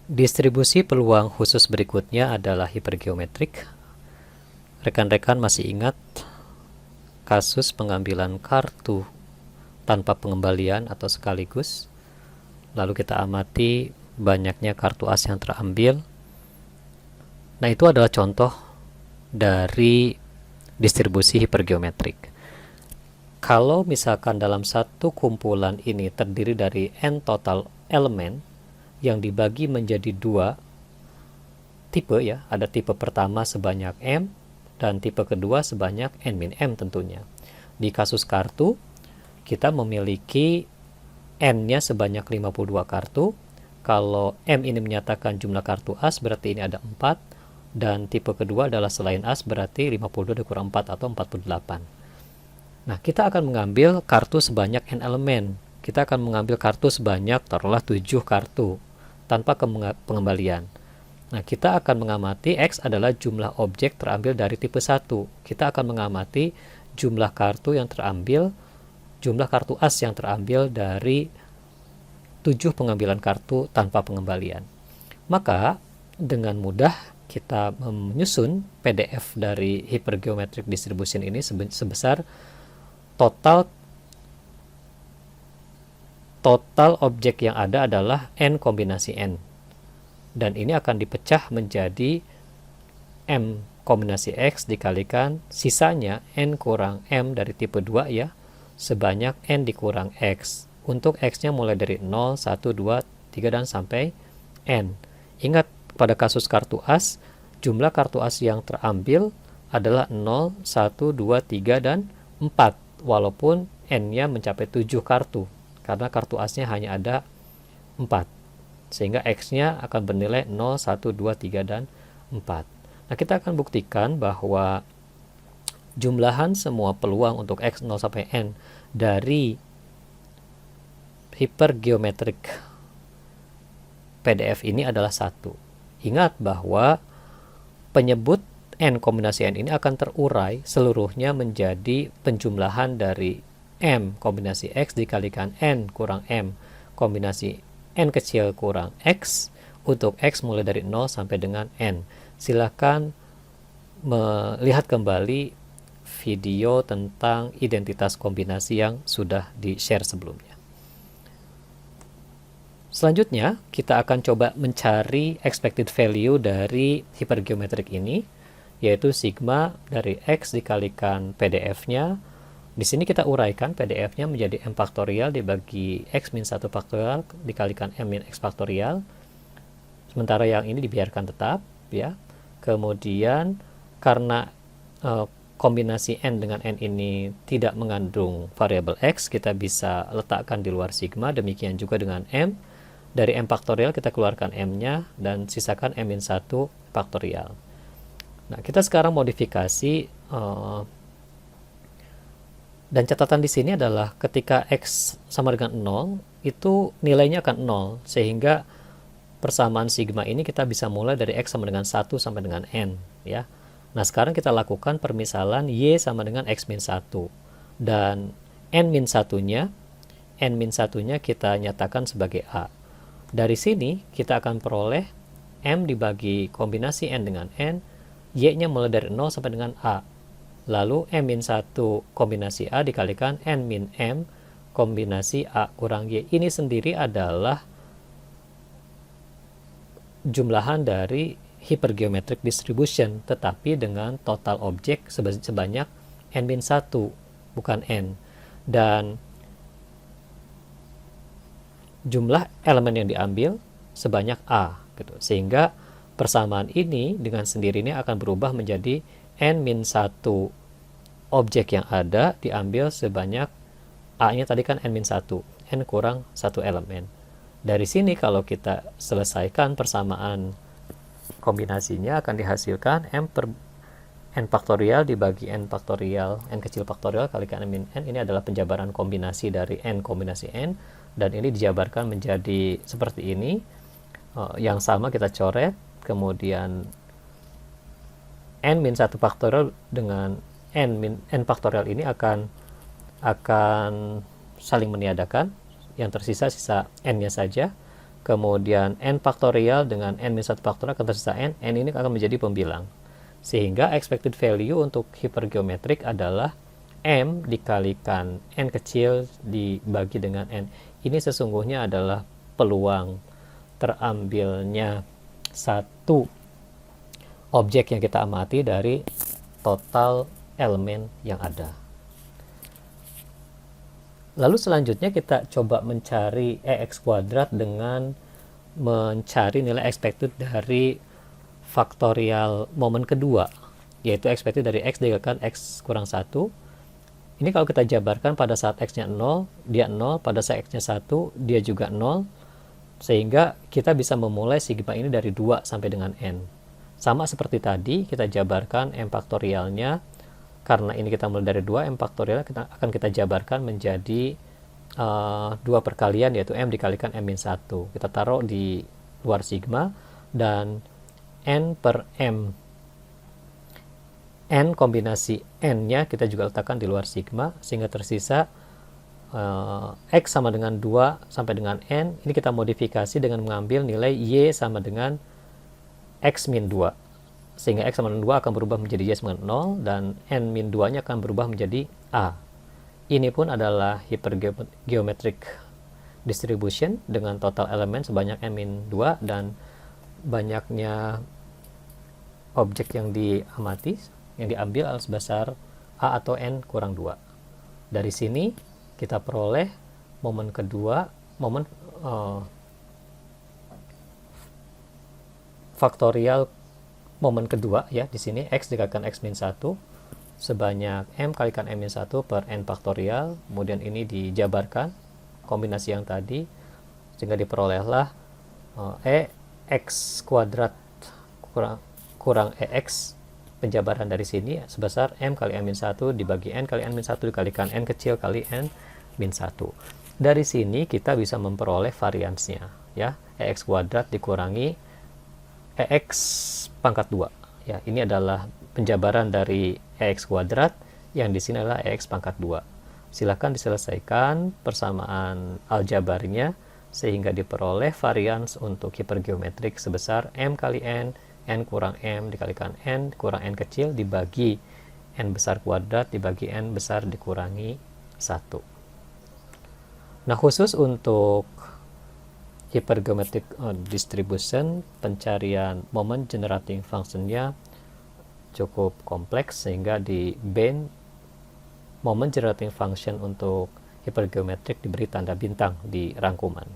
Distribusi peluang khusus berikutnya adalah hipergeometrik. Rekan-rekan masih ingat kasus pengambilan kartu tanpa pengembalian atau sekaligus? Lalu kita amati banyaknya kartu as yang terambil. Nah, itu adalah contoh dari distribusi hipergeometrik. Kalau misalkan dalam satu kumpulan ini terdiri dari n total elemen yang dibagi menjadi dua tipe, ya, ada tipe pertama sebanyak m dan tipe kedua sebanyak n-m tentunya. Di kasus kartu, kita memiliki n-nya sebanyak 52 kartu. Kalau m ini menyatakan jumlah kartu as, berarti ini ada 4. Dan tipe kedua adalah selain as, berarti 52 dikurang 4 atau 48. Nah, kita akan mengambil kartu sebanyak n elemen. Kita akan mengambil kartu sebanyak, taruhlah 7 kartu, tanpa pengembalian. Nah, kita akan mengamati X adalah jumlah objek terambil dari tipe 1. Kita akan mengamati jumlah kartu yang terambil, jumlah kartu as yang terambil dari 7 pengambilan kartu tanpa pengembalian. Maka, dengan mudah kita menyusun PDF dari hypergeometric distribution ini sebesar total objek yang ada adalah n kombinasi n, dan ini akan dipecah menjadi m kombinasi x dikalikan sisanya n kurang m dari tipe 2, ya, sebanyak n dikurang x. Untuk x-nya mulai dari 0, 1, 2, 3 dan sampai n. Ingat, pada kasus kartu as, jumlah kartu as yang terambil adalah 0, 1, 2, 3 dan 4, walaupun n-nya mencapai 7 kartu, karena kartu asnya hanya ada 4, sehingga x-nya akan bernilai 0, 1, 2, 3 dan 4. Nah, kita akan buktikan bahwa jumlahan semua peluang untuk x 0 sampai n dari hypergeometric PDF ini adalah 1. Ingat bahwa penyebut n kombinasi n ini akan terurai seluruhnya menjadi penjumlahan dari m kombinasi x dikalikan n kurang m kombinasi n kecil kurang x untuk x mulai dari 0 sampai dengan n. Silakan melihat kembali video tentang identitas kombinasi yang sudah di-share sebelumnya. Selanjutnya, kita akan coba mencari expected value dari hypergeometrik ini, yaitu sigma dari x dikalikan PDF-nya. Di sini kita uraikan PDF-nya menjadi m faktorial dibagi x min 1 faktorial dikalikan m min x faktorial. Sementara yang ini dibiarkan tetap, ya. Kemudian karena kombinasi n dengan n ini tidak mengandung variabel x, kita bisa letakkan di luar sigma. Demikian juga dengan m. Dari m faktorial kita keluarkan m-nya dan sisakan m min 1 faktorial. Nah, kita sekarang modifikasi, dan catatan di sini adalah ketika x sama dengan 0, itu nilainya akan 0, sehingga persamaan sigma ini kita bisa mulai dari x sama dengan 1 sampai dengan n, ya. Nah, sekarang kita lakukan permisalan y sama dengan x min 1, dan n min 1-nya kita nyatakan sebagai a. Dari sini kita akan peroleh m dibagi kombinasi n dengan n, y-nya mulai dari 0 sampai dengan a. Lalu m min 1 kombinasi a dikalikan n min m kombinasi a kurang y. Ini sendiri adalah jumlahan dari hypergeometric distribution, tetapi dengan total objek sebanyak n min 1, bukan n. Dan jumlah elemen yang diambil sebanyak a, gitu. Sehingga persamaan ini dengan sendirinya akan berubah menjadi n min 1 objek yang ada diambil sebanyak a-nya tadi kan n min 1, n kurang 1 elemen. Dari sini kalau kita selesaikan persamaan kombinasinya akan dihasilkan m per n faktorial dibagi n faktorial, n kecil faktorial kalikan n min n. Ini adalah penjabaran kombinasi dari n kombinasi n, dan ini dijabarkan menjadi seperti ini. Yang sama kita coret, kemudian n min 1 faktorial dengan n faktorial ini akan saling meniadakan. Yang tersisa sisa n-nya saja. kemudian n faktorial dengan n-1 faktorial akan tersisa n ini akan menjadi pembilang. Sehingga expected value untuk hipergeometrik adalah m dikalikan n kecil dibagi dengan n. Ini sesungguhnya adalah peluang terambilnya satu objek yang kita amati dari total elemen yang ada. Lalu selanjutnya kita coba mencari EX kuadrat dengan mencari nilai expected dari faktorial momen kedua, yaitu expected dari X dikalikan X kurang 1. Ini kalau kita jabarkan pada saat X-nya 0, dia 0, pada saat X-nya 1, dia juga 0, sehingga kita bisa memulai sigma ini dari 2 sampai dengan N. Sama seperti tadi, kita jabarkan M faktorialnya. Karena ini kita mulai dari 2, M faktorial akan kita jabarkan menjadi 2 perkalian, yaitu M dikalikan M-1. Kita taruh di luar sigma, dan N per M. N kombinasi N-nya kita juga letakkan di luar sigma, sehingga tersisa X sama dengan 2 sampai dengan N. Ini kita modifikasi dengan mengambil nilai Y sama dengan X min 2. Sehingga X sama dengan 2 akan berubah menjadi Y sama dengan 0, dan N-2 nya akan berubah menjadi A. Ini pun adalah hypergeometric distribution dengan total elemen sebanyak N-2 dan banyaknya objek yang diamati, yang diambil sebesar A atau N kurang 2. Dari sini kita peroleh momen kedua, momen faktorial momen kedua, ya, di sini X dikalikan X min 1 sebanyak M kalikan M min 1 per N faktorial, kemudian ini dijabarkan kombinasi yang tadi, sehingga diperolehlah EX kuadrat kurang EX, penjabaran dari sini sebesar M kali M min 1 dibagi N kali N min 1 dikalikan N kecil kali N min 1. Dari sini kita bisa memperoleh variansnya, ya, EX kuadrat dikurangi EX pangkat 2. Ya, ini adalah penjabaran dari EX kuadrat, yang di sini adalah EX pangkat 2. Silakan diselesaikan persamaan aljabarnya sehingga diperoleh varians untuk hipergeometrik sebesar M kali N, N kurang M dikalikan N kurang N kecil dibagi N besar kuadrat dibagi N besar dikurangi 1. Nah, khusus untuk hypergeometric distribution, pencarian moment generating function-nya cukup kompleks, sehingga di band moment generating function untuk hypergeometric diberi tanda bintang di rangkuman.